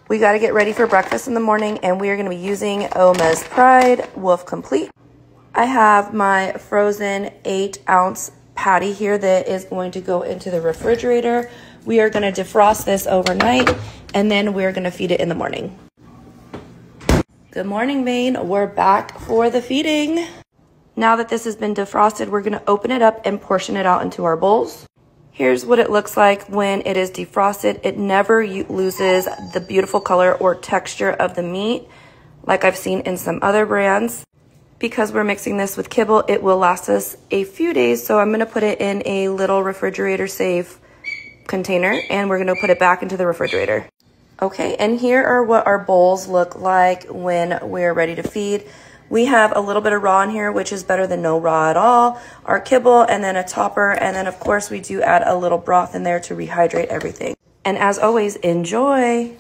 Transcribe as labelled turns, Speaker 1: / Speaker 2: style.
Speaker 1: We got to get ready for breakfast in the morning, and we are going to be using Oma's Pride Wolf Complete. I have my frozen 8-ounce patty here that is going to go into the refrigerator. We are going to defrost this overnight, and then we're going to feed it in the morning. Good morning, Maine. We're back for the feeding. Now that this has been defrosted, we're going to open it up and portion it out into our bowls. Here's what it looks like when it is defrosted. It never loses the beautiful color or texture of the meat like I've seen in some other brands. Because we're mixing this with kibble, it will last us a few days. So I'm going to put it in a little refrigerator safe container, and we're going to put it back into the refrigerator. Okay, and here are what our bowls look like when we're ready to feed. We have a little bit of raw in here, which is better than no raw at all, our kibble, and then a topper, and then of course we do add a little broth in there to rehydrate everything. And as always, enjoy!